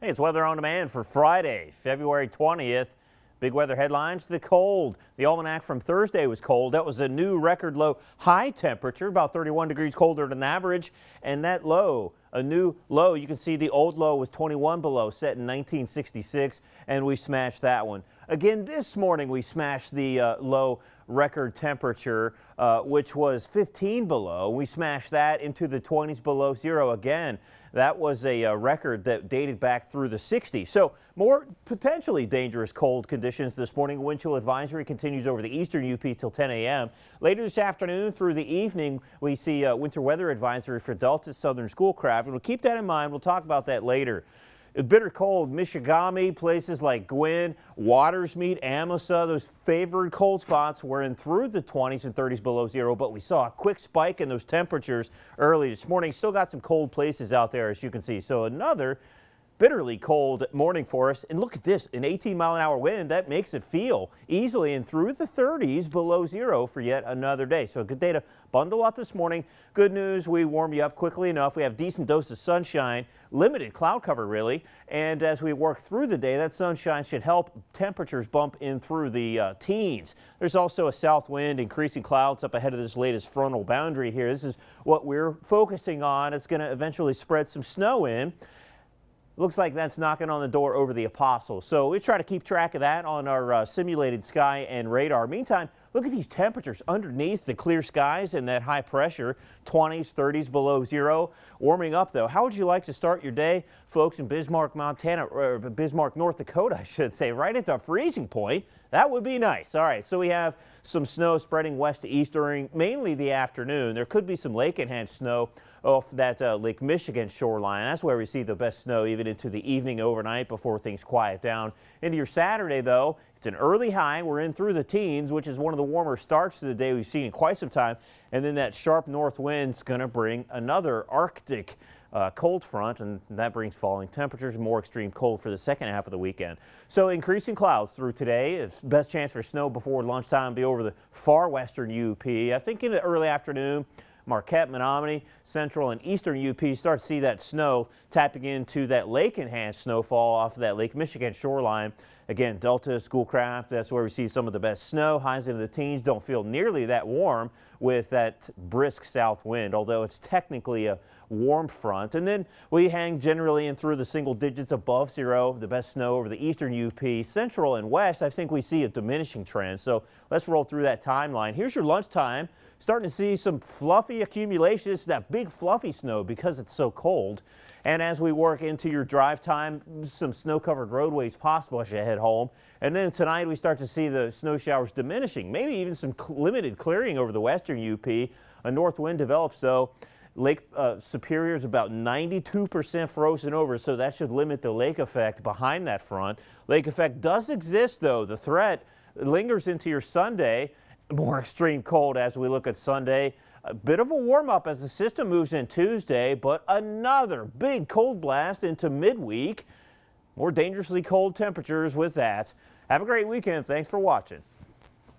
Hey, it's Weather on Demand for Friday, February 20th. Big weather headlines, the cold. The almanac from Thursday was cold. That was a new record low high temperature, about 31 degrees colder than average. And that low, a new low, you can see the old low was 21 below, set in 1966, and we smashed that one. Again, this morning we smashed the low record temperature, which was 15 below. We smashed that into the 20s below zero again. That was a record that dated back through the 60s. So more potentially dangerous cold conditions this morning. Wind chill advisory continues over the eastern UP till 10 a.m. Later this afternoon through the evening, we see winter weather advisory for Delta Southern Schoolcraft. And we'll keep that in mind. We'll talk about that later. Bitter cold, Michigami, places like Gwinn, Watersmeet, Amasa, those favored cold spots were in through the 20s and 30s below zero, but we saw a quick spike in those temperatures early this morning. Still got some cold places out there, as you can see. So another bitterly cold morning for us. And look at this, an 18-mile-an-hour wind. That makes it feel easily and through the 30s below zero for yet another day. So a good day to bundle up this morning. Good news, we warm you up quickly enough. We have decent dose of sunshine, limited cloud cover really. And as we work through the day, that sunshine should help temperatures bump in through the teens. There's also a south wind, increasing clouds up ahead of this latest frontal boundary here. This is what we're focusing on. It's going to eventually spread some snow in. Looks like that's knocking on the door over the Apostles. So we try to keep track of that on our simulated sky and radar. Meantime, look at these temperatures underneath the clear skies and that high pressure, 20s, 30s below zero. Warming up, though. How would you like to start your day, folks, in Bismarck, Montana, or Bismarck, North Dakota, I should say, right at the freezing point? That would be nice. All right, so we have some snow spreading west to east during mainly the afternoon. There could be some lake-enhanced snow off that Lake Michigan shoreline. That's where we see the best snow even into the evening overnight before things quiet down. Into your Saturday, though, it's an early high. We're in through the teens, which is one of the warmer starts to the day we've seen in quite some time. And then that sharp north wind's going to bring another Arctic cold front, and that brings falling temperatures, more extreme cold for the second half of the weekend. So increasing clouds through today. It's best chance for snow before lunchtime be over the far western UP. I think in the early afternoon, Marquette, Menominee, central and eastern UP start to see that snow tapping into that lake-enhanced snowfall off of that Lake Michigan shoreline. Again, Delta Schoolcraft, that's where we see some of the best snow. Highs into the teens, don't feel nearly that warm with that brisk south wind, although it's technically a warm front. And then we hang generally in through the single digits above zero. The best snow over the eastern UP, central and west. I think we see a diminishing trend. So let's roll through that timeline. Here's your lunchtime. Starting to see some fluffy accumulation. It's that big fluffy snow because it's so cold. And as we work into your drive time, some snow-covered roadways possible as you head home. And then tonight we start to see the snow showers diminishing, maybe even some limited clearing over the western UP. A north wind develops, though. Lake Superior is about 92% frozen over, so that should limit the lake effect behind that front. Lake effect does exist, though. The threat lingers into your Sunday. More extreme cold as we look at Sunday. A bit of a warm-up as the system moves in Tuesday, but another big cold blast into midweek. More dangerously cold temperatures with that. Have a great weekend. Thanks for watching.